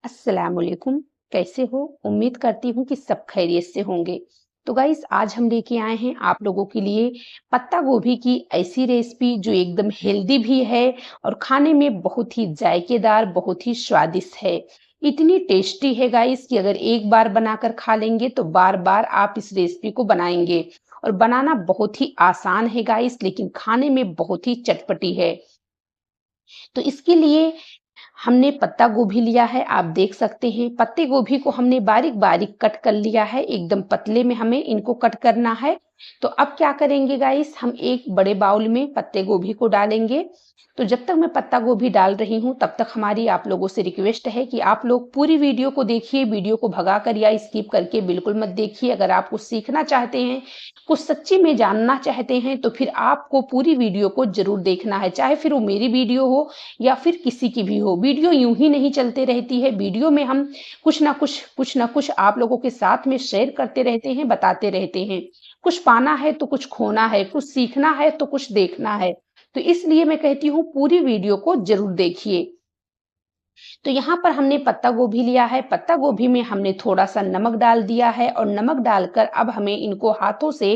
अस्सलामुअलैकुम। कैसे हो? उम्मीद करती हूँ कि सब खैरियत से होंगे। तो गाइस आज हम लेके आए हैं आप लोगों के लिए पत्ता गोभी की ऐसी रेसिपी जो एकदम हेल्दी भी है और खाने में बहुत ही जायकेदार, बहुत ही स्वादिष्ट है। इतनी टेस्टी है गाइस कि अगर एक बार बनाकर खा लेंगे तो बार-बार आप इस रेसिपी को बनाएंगे। और बनाना बहुत ही आसान है गाइस, लेकिन खाने में बहुत ही चटपटी है। तो इसके लिए हमने पत्ता गोभी लिया है, आप देख सकते हैं। पत्ते गोभी को हमने बारीक-बारीक कट कर लिया है, एकदम पतले में हमें इनको कट करना है। तो अब क्या करेंगे गाइस, हम एक बड़े बाउल में पत्ते गोभी को डालेंगे। तो जब तक मैं पत्ता गोभी डाल रही हूँ, तब तक हमारी आप लोगों से रिक्वेस्ट है कि आप लोग पूरी वीडियो को देखिए, वीडियो को भगाकर या स्किप करके बिल्कुल मत देखिए। अगर आप कुछ सीखना चाहते हैं, कुछ सच्ची में जानना चाहते हैं, तो फिर आपको पूरी वीडियो को ज़रूर देखना है, चाहे फिर वो मेरी वीडियो हो या फिर किसी की भी हो। वीडियो यूं ही नहीं चलते रहती है, वीडियो में हम कुछ ना कुछ आप लोगों के साथ में शेयर करते रहते हैं, बताते रहते हैं। कुछ पाना है तो कुछ खोना है, कुछ सीखना है तो कुछ देखना है। तो इसलिए मैं कहती हूँ पूरी वीडियो को जरूर देखिए। तो यहाँ पर हमने पत्ता गोभी लिया है, पत्ता गोभी में हमने थोड़ा सा नमक डाल दिया है और नमक डालकर अब हमें इनको हाथों से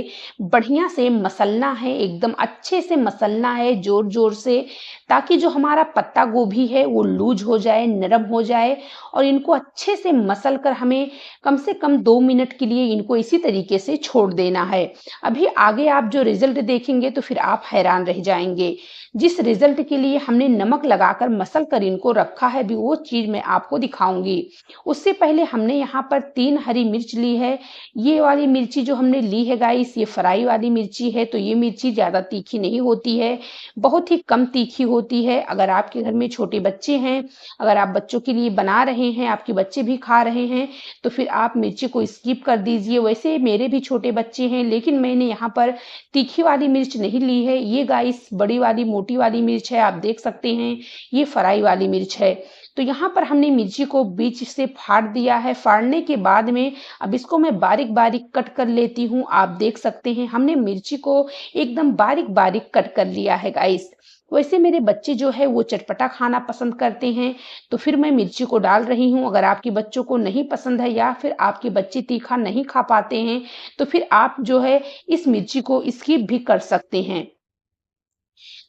बढ़िया से मसलना है, एकदम अच्छे से मसलना है जोर-जोर से, ताकि जो हमारा पत्ता गोभी है वो लूज हो जाए, नरम हो जाए। और इनको अच्छे से मसल कर हमें कम से कम 2 मिनट के लिए इनको इसी तरीके से छोड़ देना है। अभी आगे आप जो रिजल्ट देखेंगे तो फिर आप हैरान रह जाएंगे। जिस रिजल्ट के लिए हमने नमक लगाकर मसल कर इनको रखा है, भी वो चीज मैं आपको दिखाऊंगी। उससे पहले हमने यहाँ पर 3 हरी मिर्च ली है। ये वाली मिर्ची जो हमने ली है गाइस, ये फ्राई वाली मिर्ची है। तो ये मिर्ची ज्यादा तीखी नहीं होती है, बहुत ही कम तीखी होती है। अगर आपके घर में छोटे बच्चे हैं, अगर आप बच्चों के लिए बना रहे हैं, आपके बच्चे भी खा रहे हैं, तो फिर आप मिर्ची को स्किप कर दीजिए। वैसे मेरे भी छोटे बच्चे हैं, लेकिन मैंने यहाँ पर तीखी वाली मिर्च नहीं ली है। ये गाइस बड़ी वाली मोटी वाली मिर्च है, आप देख सकते हैं। ये फ्राई वाली मिर्च है। तो यहाँ पर हमने मिर्ची को बीच से फाड़ दिया है। फाड़ने के बाद में अब इसको मैं बारीक बारीक कट कर लेती हूँ। आप देख सकते हैं हमने मिर्ची को एकदम बारीक बारीक कट कर लिया है गाइस। वैसे मेरे बच्चे जो है वो चटपटा खाना पसंद करते हैं, तो फिर मैं मिर्ची को डाल रही हूँ। अगर आपके बच्चों को नहीं पसंद है या फिर आपके बच्चे तीखा नहीं खा पाते हैं, तो फिर आप जो है इस मिर्ची को स्किप भी कर सकते हैं।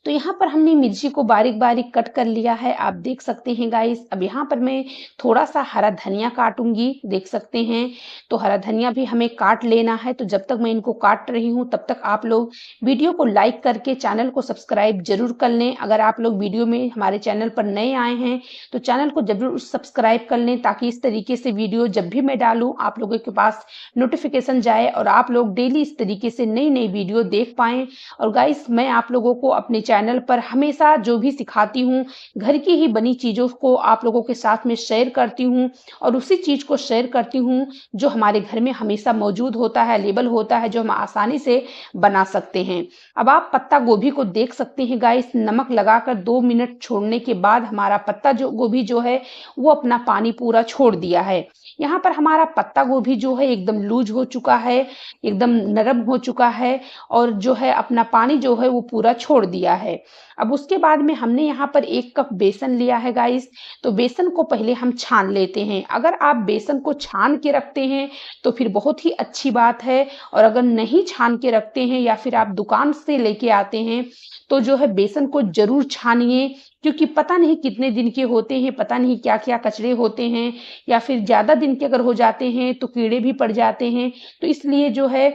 तो यहाँ पर हमने मिर्ची को बारीक-बारीक कट कर लिया है, आप देख सकते हैं गाइस। अब यहाँ पर मैं थोड़ा-सा हरा धनिया काटूँगी, देख सकते हैं। तो हरा धनिया भी हमें काट लेना है। तो जब तक मैं इनको काट रही हूँ, तब तक आप लोग वीडियो को लाइक करके चैनल को सब्सक्राइब ज़रूर कर लें। अगर आप लोग वीडियो में हमारे चैनल पर नए आए हैं, तो चैनल को ज़रूर सब्सक्राइब कर लें, ताकि इस तरीके से वीडियो जब भी मैं डालूँ, आप लोगों के पास नोटिफ़िकेशन जाए और आप लोग डेली इस तरीके से नई-नई वीडियो देख पाएँ। और गाइस मैं आप लोगों को अपने चैनल पर हमेशा जो भी सिखाती हूँ, घर की ही बनी चीज़ों को आप लोगों के साथ में शेयर करती हूँ। और उसी चीज़ को शेयर करती हूँ जो हमारे घर में हमेशा मौजूद होता है, अवेलेबल होता है, जो हम आसानी से बना सकते हैं। अब आप पत्ता गोभी को देख सकते हैं गाइस, नमक लगाकर 2 मिनट छोड़ने के बाद हमारा पत्ता जो गोभी जो है वो अपना पानी पूरा छोड़ दिया है। यहाँ पर हमारा पत्ता गोभी जो है एकदम लूज हो चुका है, एकदम नरम हो चुका है और जो है अपना पानी जो है वो पूरा छोड़ दिया है। अब उसके बाद में हमने यहाँ पर 1 कप बेसन लिया है गाइस। तो बेसन को पहले हम छान लेते हैं। अगर आप बेसन को छान के रखते हैं तो फिर बहुत ही अच्छी बात है। और अगर नहीं छान के रखते हैं या फिर आप दुकान से लेके आते हैं, तो जो है बेसन को जरूर छानिए, क्योंकि पता नहीं कितने दिन के होते हैं, पता नहीं क्या क्या कचरे होते हैं, या फिर ज्यादा दिन के अगर हो जाते हैं तो कीड़े भी पड़ जाते हैं। तो इसलिए जो है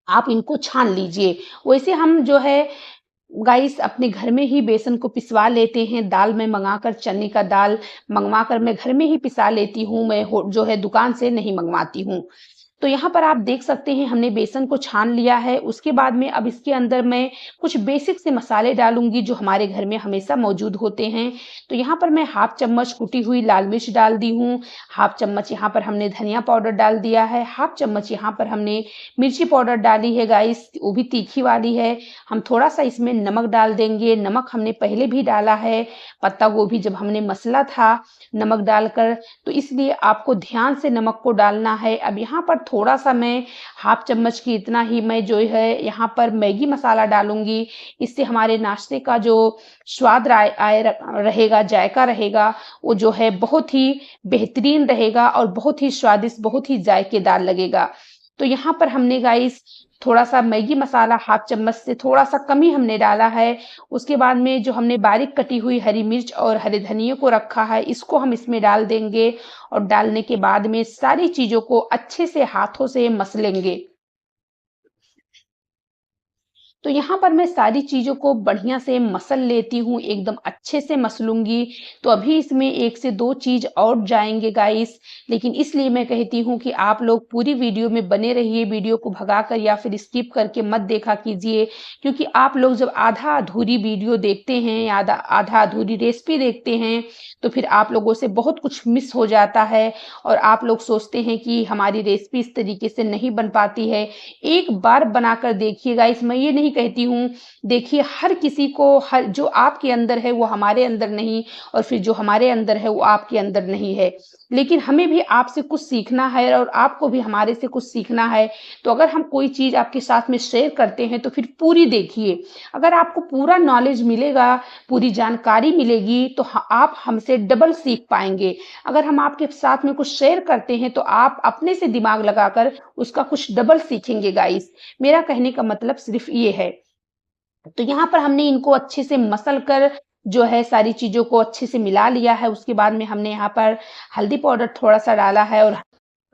आप इनको छान लीजिए। वैसे हम जो है गाइस अपने घर में ही बेसन को पिसवा लेते हैं। दाल में मंगाकर, चने का दाल मंगवा कर मैं घर में ही पिसा लेती हूँ। मैं जो है दुकान से नहीं मंगवाती हूँ। तो यहाँ पर आप देख सकते हैं हमने बेसन को छान लिया है। उसके बाद में अब इसके अंदर मैं कुछ बेसिक से मसाले डालूंगी जो हमारे घर में हमेशा मौजूद होते हैं। तो यहाँ पर मैं हाफ चम्मच कुटी हुई लाल मिर्च डाल दी हूँ, हाफ चम्मच यहाँ पर हमने धनिया पाउडर डाल दिया है, हाफ चम्मच यहाँ पर हमने मिर्ची पाउडर डाली है गाइस, वो भी तीखी वाली है। हम थोड़ा सा इसमें नमक डाल देंगे, नमक हमने पहले भी डाला है पत्ता गोभी जब हमने मसला था नमक डालकर, तो इसलिए आपको ध्यान से नमक को डालना है। अब यहाँ पर थोड़ा सा मैं हाफ चम्मच की इतना ही मैं जो है यहाँ पर मैगी मसाला डालूंगी। इससे हमारे नाश्ते का जो स्वाद रहेगा, जायका रहेगा, वो जो है बहुत ही बेहतरीन रहेगा और बहुत ही स्वादिष्ट, बहुत ही जायकेदार लगेगा। तो यहाँ पर हमने गाइस थोड़ा सा मैगी मसाला हाफ चम्मच से थोड़ा सा कम ही हमने डाला है। उसके बाद में जो हमने बारीक कटी हुई हरी मिर्च और हरे धनिये को रखा है, इसको हम इसमें डाल देंगे और डालने के बाद में सारी चीजों को अच्छे से हाथों से मस लेंगे। तो यहाँ पर मैं सारी चीज़ों को बढ़िया से मसल लेती हूँ, एकदम अच्छे से मसलूँगी। तो अभी इसमें 1 से 2 चीज़ और जाएँगे गाइस, लेकिन इसलिए मैं कहती हूँ कि आप लोग पूरी वीडियो में बने रहिए, वीडियो को भगाकर या फिर स्किप करके मत देखा कीजिए। क्योंकि आप लोग जब आधा-अधूरी वीडियो देखते हैं या आधा-अधूरी रेसिपी देखते हैं, तो फिर आप लोगों से बहुत कुछ मिस हो जाता है और आप लोग सोचते हैं कि हमारी रेसिपी इस तरीके से नहीं बन पाती है। एक बार बनाकर देखिए गाइस, मैं ये नहीं कहती हूँ, देखिए हर किसी को हर जो आपके अंदर है वो हमारे अंदर नहीं और फिर जो हमारे अंदर है वो आपके अंदर नहीं है। लेकिन हमें भी आपसे कुछ सीखना है और आपको भी हमारे से कुछ सीखना है। तो अगर हम कोई चीज़ आपके साथ में शेयर करते हैं तो फिर पूरी देखिए। अगर आपको पूरा नॉलेज मिलेगा, पूरी जानकारी मिलेगी तो आप हमसे डबल सीख पाएँगे। अगर हम आपके साथ में कुछ शेयर करते हैं तो आप अपने से दिमाग लगाकर उसका कुछ डबल सीखेंगे गाइस। मेरा कहने का मतलब सिर्फ ये है। तो यहाँ पर हमने इनको अच्छे से मसल कर जो है सारी चीज़ों को अच्छे से मिला लिया है। उसके बाद में हमने यहाँ पर हल्दी पाउडर थोड़ा-सा डाला है और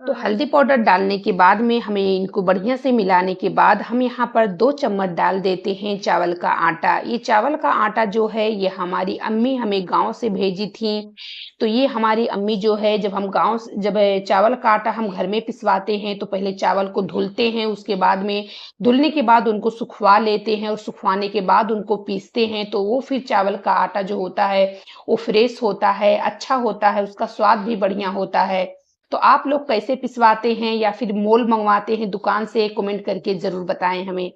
तो हल्दी पाउडर डालने के बाद में हमें इनको बढ़िया से मिलाने के बाद हम यहाँ पर 2 चम्मच डाल देते हैं चावल का आटा। ये चावल का आटा जो है ये हमारी अम्मी हमें गाँव से भेजी थी। तो ये हमारी अम्मी जो है जब चावल का आटा हम घर में पिसवाते हैं तो पहले चावल को धुलते हैं, उसके बाद में धुलने के बाद उनको सुखवा लेते हैं और सुखवाने के बाद उनको पीसते हैं। तो वो फिर चावल का आटा जो होता है वो फ्रेश होता है, अच्छा होता है, उसका स्वाद भी बढ़िया होता है। तो आप लोग कैसे पिसवाते हैं या फिर मोल मंगवाते हैं दुकान से, कमेंट करके ज़रूर बताएँ हमें।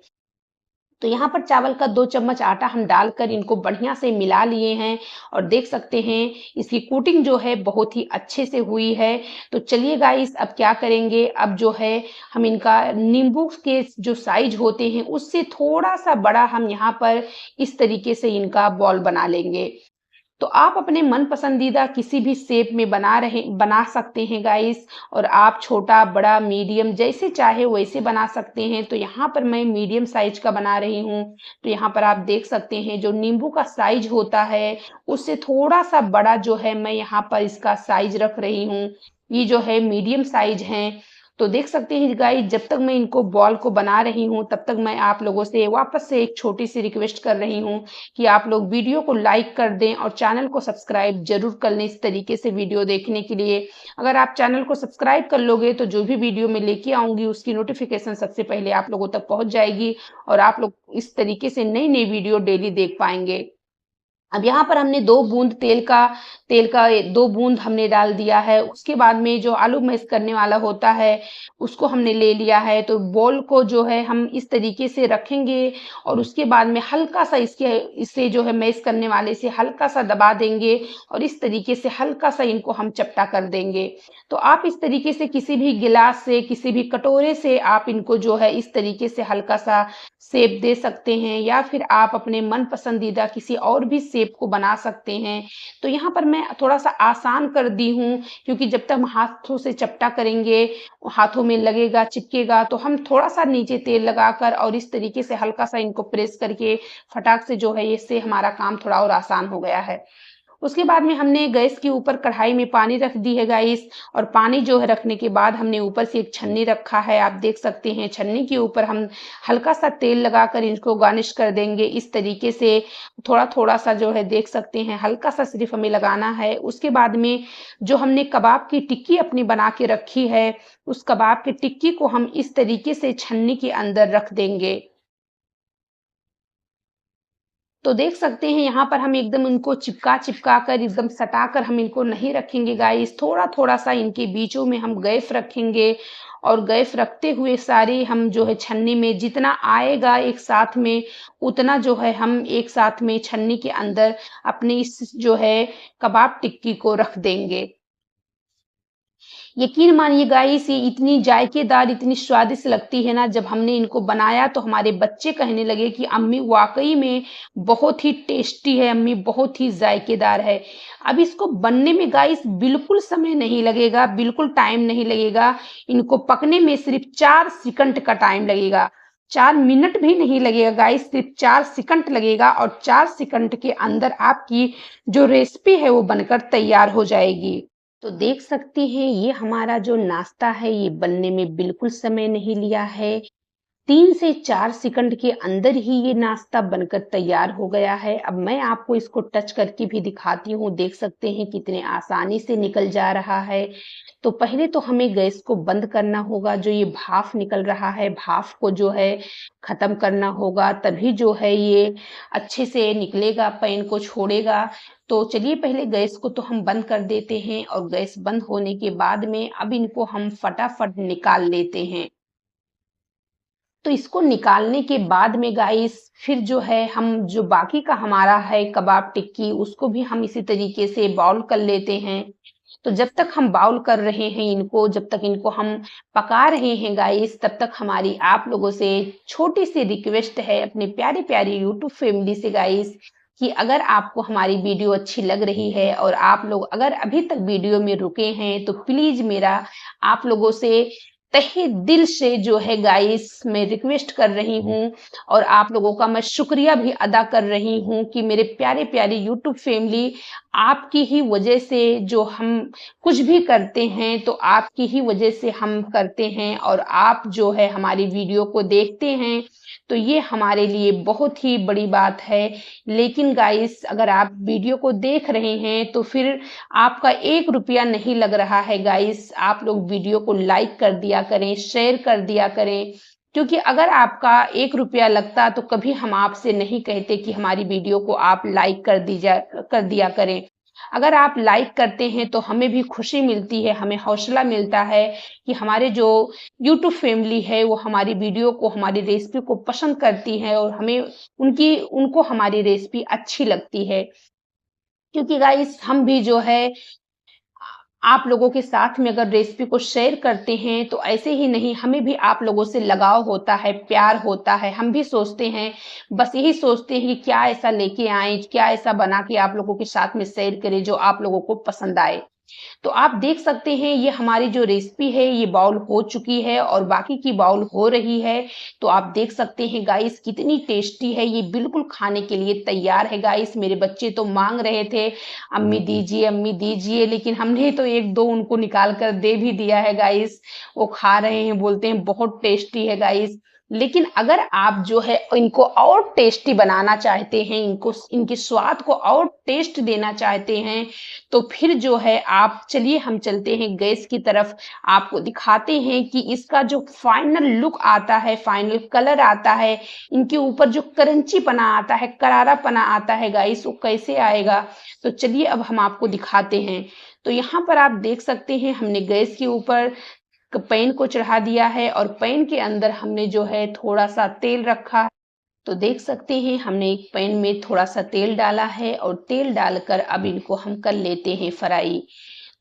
तो यहाँ पर चावल का 2 चम्मच आटा हम डालकर इनको बढ़िया से मिला लिए हैं और देख सकते हैं इसकी कोटिंग जो है बहुत ही अच्छे से हुई है। तो चलिए गाइस अब क्या करेंगे, अब जो है हम इनका नींबू के जो साइज़ होते हैं उससे थोड़ा-सा बड़ा हम यहाँ पर इस तरीके से इनका बॉल बना लेंगे। तो आप अपने मन पसंदीदा किसी भी शेप में बना सकते हैं गाइस और आप छोटा, बड़ा, मीडियम जैसे चाहे वैसे बना सकते हैं। तो यहाँ पर मैं मीडियम साइज़ का बना रही हूँ। तो यहाँ पर आप देख सकते हैं जो नींबू का साइज़ होता है, उससे थोड़ा-सा बड़ा जो है मैं यहाँ पर इसका साइज़ रख रही हूँ। ये जो है मीडियम साइज़ है। तो देख सकते हैं गाइस जब तक मैं इनको बॉल को बना रही हूँ, तब तक मैं आप लोगों से वापस से एक छोटी-सी रिक्वेस्ट कर रही हूँ कि आप लोग वीडियो को लाइक कर दें और चैनल को सब्सक्राइब ज़रूर कर लें इस तरीके से वीडियो देखने के लिए। अगर आप चैनल को सब्सक्राइब कर लोगे तो जो भी वीडियो मैं लेके आऊँगी उसकी नोटिफ़िकेशन सबसे पहले आप लोगों तक पहुँच जाएगी और आप लोग इस तरीके से नई-नई वीडियो डेली देख पाएँगे। अब यहाँ पर हमने 2 बूंद तेल का 2 बूंद हमने डाल दिया है। उसके बाद में जो आलू मैश करने वाला होता है, उसको हमने ले लिया है। तो बॉल को जो है हम इस तरीके से रखेंगे और उसके बाद में हल्का-सा इसे जो है मैश करने वाले से हल्का-सा दबा देंगे और इस तरीके से हल्का-सा इनको हम चपटा कर देंगे। तो आप इस तरीके से किसी भी गिलास से, किसी भी कटोरे से आप इनको जो है इस तरीके से हल्का-सा शेप दे सकते हैं या फिर आप अपने मन पसंदीदा किसी और भी शेप को बना सकते हैं। तो यहाँ पर मैं थोड़ा-सा आसान कर दी हूँ क्योंकि जब तक हम हाथों से चपटा करेंगे, हाथों में लगेगा, चिपकेगा तो हम थोड़ा-सा नीचे तेल लगाकर और इस तरीके से हल्का-सा इनको प्रेस करके फटाक से जो है इससे हमारा काम थोड़ा और आसान हो गया है। उसके बाद में हमने गैस के ऊपर कढ़ाई में पानी रख दी है गाइस और पानी जो है रखने के बाद हमने ऊपर से एक छन्नी रखा है। आप देख सकते हैं छन्नी के ऊपर हम हल्का-सा तेल लगाकर इसको गार्निश कर देंगे इस तरीके से थोड़ा-थोड़ा सा जो है देख सकते हैं हल्का-सा सिर्फ हमें लगाना है। उसके बाद में जो हमने कबाब की टिक्की अपनी बना के रखी है, उस कबाब की टिक्की को हम इस तरीके से छन्नी के अंदर रख देंगे। तो देख सकते हैं यहाँ पर हम एकदम इनको चिपका-चिपका कर एकदम सटा कर हम इनको नहीं रखेंगे गाइस, थोड़ा-थोड़ा सा इनके बीचों में हम गैप रखेंगे और गैप रखते हुए सारे हम जो है छन्नी में जितना आएगा एक साथ में, उतना जो है हम एक साथ में छन्नी के अंदर अपनी इस जो है कबाब टिक्की को रख देंगे। यकीन मानिए गाइस, ये इतनी जायकेदार, इतनी स्वादिष्ट लगती है ना, जब हमने इनको बनाया तो हमारे बच्चे कहने लगे कि अम्मी वाक़ई में बहुत ही टेस्टी है अम्मी, बहुत ही जायकेदार है। अब इसको बनने में गाइस बिल्कुल समय नहीं लगेगा, बिल्कुल टाइम नहीं लगेगा। इनको पकने में सिर्फ़ 4 सेकंड का टाइम लगेगा। 4 मिनट भी नहीं लगेगा गाइस, सिर्फ़ 4 सेकंड लगेगा और 4 सेकंड के अंदर आपकी जो रेसिपी है वो बनकर तैयार हो जाएगी। तो देख सकते हैं ये हमारा जो नाश्ता है ये बनने में बिल्कुल समय नहीं लिया है। 3 से 4 सेकंड के अंदर ही ये नाश्ता बनकर तैयार हो गया है। अब मैं आपको इसको टच करके भी दिखाती हूँ, देख सकते हैं कितने आसानी से निकल जा रहा है। तो पहले तो हमें गैस को बंद करना होगा, जो ये भाप निकल रहा है, भाप को जो है खत्म करना होगा, तभी जो है ये अच्छे से निकलेगा, पैन को छोड़ेगा। तो चलिए पहले गैस को तो हम बंद कर देते हैं और गैस बंद होने के बाद में अब इनको हम फटाफट निकाल लेते हैं। तो इसको निकालने के बाद में गाइस फिर जो है हम जो बाकी का हमारा है कबाब टिक्की उसको भी हम इसी तरीके से बाउल कर लेते हैं। तो जब तक हम बाउल कर रहे हैं इनको, जब तक इनको हम पका रहे हैं गाइस, तब तक हमारी आप लोगों से छोटी सी रिक्वेस्ट है अपने प्यारे प्यारे यूट्यूब फैमिली से गाइस, कि अगर आपको हमारी वीडियो अच्छी लग रही है और आप लोग अगर अभी तक वीडियो में रुके हैं तो प्लीज मेरा आप लोगों से तहे दिल से जो है गाइस मैं रिक्वेस्ट कर रही हूँ और आप लोगों का मैं शुक्रिया भी अदा कर रही हूँ कि मेरे प्यारे प्यारे यूट्यूब फैमिली, आपकी ही वजह से जो हम कुछ भी करते हैं तो आपकी ही वजह से हम करते हैं और आप जो है हमारी वीडियो को देखते हैं, तो ये हमारे लिए बहुत ही बड़ी बात है। लेकिन गाइस अगर आप वीडियो को देख रहे हैं तो फिर आपका 1 रुपया नहीं लग रहा है गाइस, आप लोग वीडियो को लाइक कर दिया करें, शेयर कर दिया करें, क्योंकि अगर आपका 1 रुपया लगता तो कभी हम आपसे नहीं कहते कि हमारी वीडियो को आप लाइक कर दिया करें। अगर आप लाइक करते हैं तो हमें भी खुशी मिलती है, हमें हौसला मिलता है कि हमारे जो यूट्यूब फैमिली है वो हमारी वीडियो को, हमारी रेसिपी को पसंद करती है और हमें उनको हमारी रेसिपी अच्छी लगती है। क्योंकि गाइस हम भी जो है आप लोगों के साथ में अगर रेसिपी को शेयर करते हैं तो ऐसे ही नहीं, हमें भी आप लोगों से लगाव होता है, प्यार होता है, हम भी सोचते हैं, बस यही सोचते हैं कि क्या ऐसा लेके आए, क्या ऐसा बना के आप लोगों के साथ में शेयर करें जो आप लोगों को पसंद आए। तो आप देख सकते हैं ये हमारी जो रेसिपी है ये बाउल हो चुकी है और बाकी की बाउल हो रही है। तो आप देख सकते हैं गाइस कितनी टेस्टी है, ये बिल्कुल खाने के लिए तैयार है गाइस। मेरे बच्चे तो मांग रहे थे अम्मी दीजिए, लेकिन हमने तो 1-2 उनको निकाल कर दे भी दिया है गाइस। वो खा रहे हैं, बोलते हैं बहुत टेस्टी है गाइस। लेकिन अगर आप जो है इनको और टेस्टी बनाना चाहते हैं, इनको इनके स्वाद को और टेस्ट देना चाहते हैं, तो फिर जो है आप चलिए हम चलते हैं गैस की तरफ, आपको दिखाते हैं कि इसका जो फाइनल लुक आता है, फाइनल कलर आता है, इनके ऊपर जो क्रंचीपना आता है, करारापना आता है गाइस, वो कैसे आएगा। तो चलिए अब हम आपको दिखाते हैं। तो यहाँ पर आप देख सकते हैं हमने गैस के ऊपर पैन को चढ़ा दिया है और पैन के अंदर हमने जो है थोड़ा सा तेल रखा है। तो देख सकते हैं हमने एक पैन में थोड़ा सा तेल डाला है और तेल डालकर अब इनको हम कर लेते हैं फ्राई।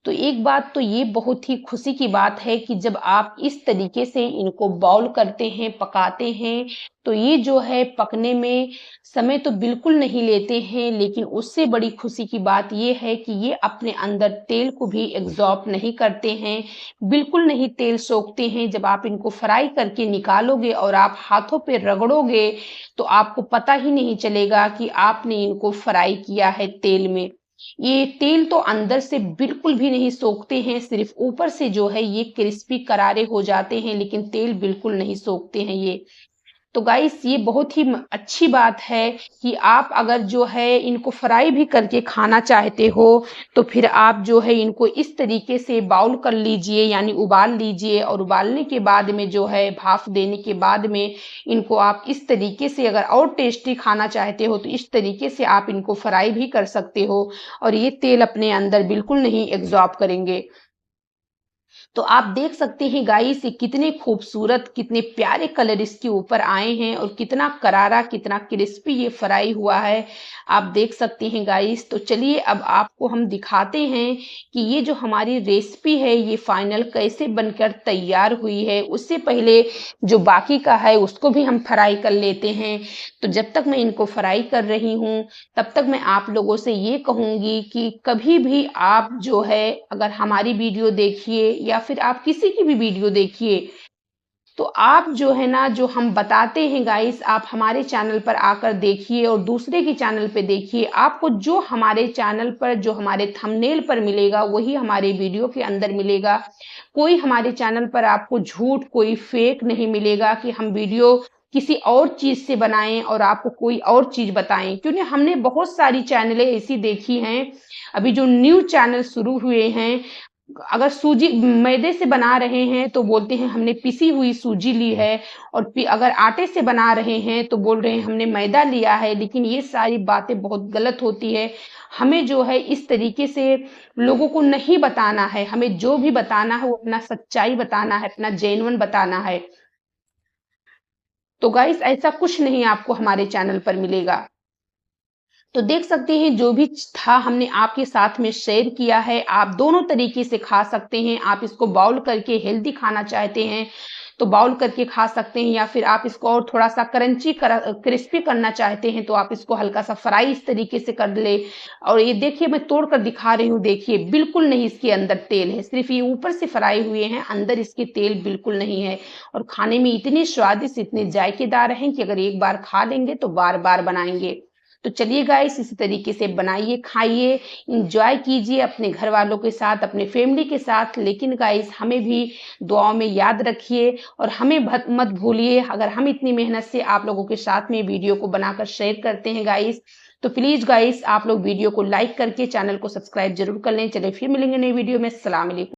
तो एक बात तो ये बहुत ही खुशी की बात है कि जब आप इस तरीके से इनको बॉईल करते हैं, पकाते हैं, तो ये जो है पकने में समय तो बिल्कुल नहीं लेते हैं, लेकिन उससे बड़ी खुशी की बात ये है कि ये अपने अंदर तेल को भी एब्ज़ॉर्ब नहीं करते हैं, बिल्कुल नहीं तेल सोखते हैं। जब आप इनको फ्राई करके निकालोगे और आप हाथों पे रगड़ोगे, तो आपको पता ही नहीं चलेगा कि आपने इनको फ्राई किया है तेल में। ये तेल तो अंदर से बिल्कुल भी नहीं सोखते हैं, सिर्फ ऊपर से जो है ये क्रिस्पी करारे हो जाते हैं, लेकिन तेल बिल्कुल नहीं सोखते हैं ये। तो गाइस ये बहुत ही अच्छी बात है कि आप अगर जो है इनको फ्राई भी करके खाना चाहते हो तो फिर आप जो है इनको इस तरीके से बाउल कर लीजिए, यानी उबाल लीजिए और उबालने के बाद में जो है भाप देने के बाद में इनको आप इस तरीके से अगर और टेस्टी खाना चाहते हो तो इस तरीके से आप इनको फ्राई भी कर सकते हो और ये तेल अपने अंदर बिल्कुल नहीं एब्जॉर्ब करेंगे। तो आप देख सकते हैं गाइस ये कितने खूबसूरत कितने प्यारे कलर इसके ऊपर आए हैं और कितना करारा कितना क्रिस्पी ये फ्राई हुआ है। आप देख सकते हैं गाइस। तो चलिए अब आपको हम दिखाते हैं कि ये जो हमारी रेसिपी है ये फाइनल कैसे बनकर तैयार हुई है। उससे पहले जो बाकी का है उसको भी हम फ्राई कर लेते हैं। तो जब तक मैं इनको फ्राई कर रही हूँ तब तक मैं आप लोगों से ये कहूँगी कि कभी भी आप जो है अगर हमारी वीडियो देखिए या फिर आप किसी की भी वीडियो देखिए तो आप जो है ना जो हम बताते हैं गाइस आप हमारे चैनल पर आकर देखिए और दूसरे के चैनल पे देखिए। आपको जो हमारे चैनल पर जो हमारे थंबनेल पर मिलेगा वही हमारे वीडियो के अंदर मिलेगा। कोई हमारे चैनल पर आपको झूठ कोई फेक नहीं मिलेगा कि हम वीडियो किसी और चीज से बनाएं और आपको कोई और चीज बताएं। क्योंकि हमने बहुत सारी चैनलें ऐसी देखी हैं अभी जो न्यू चैनल शुरू हुए हैं। अगर सूजी मैदे से बना रहे हैं तो बोलते हैं हमने पिसी हुई सूजी ली है और अगर आटे से बना रहे हैं तो बोल रहे हैं हमने मैदा लिया है। लेकिन ये सारी बातें बहुत गलत होती है। हमें जो है इस तरीके से लोगों को नहीं बताना है। हमें जो भी बताना है वो अपना सच्चाई बताना है अपना जेन्युइन बताना है। तो गाइस ऐसा कुछ नहीं आपको हमारे चैनल पर मिलेगा। तो देख सकते हैं जो भी था हमने आपके साथ में शेयर किया है। आप दोनों तरीके से खा सकते हैं। आप इसको बाउल करके हेल्दी खाना चाहते हैं तो बाउल करके खा सकते हैं या फिर आप इसको और थोड़ा सा क्रिस्पी करना चाहते हैं तो आप इसको हल्का सा फ्राई इस तरीके से कर ले। और ये देखिए मैं तोड़ कर दिखा रही हूँ। देखिए बिल्कुल नहीं इसके अंदर तेल है सिर्फ ये ऊपर से फ्राई हुए हैं अंदर इसके तेल बिल्कुल नहीं है। और खाने में इतने स्वादिष्ट इतने जायकेदार हैं कि अगर एक बार खा लेंगे तो बार बार बनाएंगे। तो चलिए गाइस इसी तरीके से बनाइए खाइए इंजॉय कीजिए अपने घर वालों के साथ अपने फैमिली के साथ। लेकिन गाइस हमें भी दुआओं में याद रखिए और हमें मत भूलिए। अगर हम इतनी मेहनत से आप लोगों के साथ में वीडियो को बनाकर शेयर करते हैं गाइस तो प्लीज गाइस आप लोग वीडियो को लाइक करके चैनल को सब्सक्राइब जरूर कर लें। चलिए फिर मिलेंगे नई वीडियो में। अस्सलाम वालेकुम।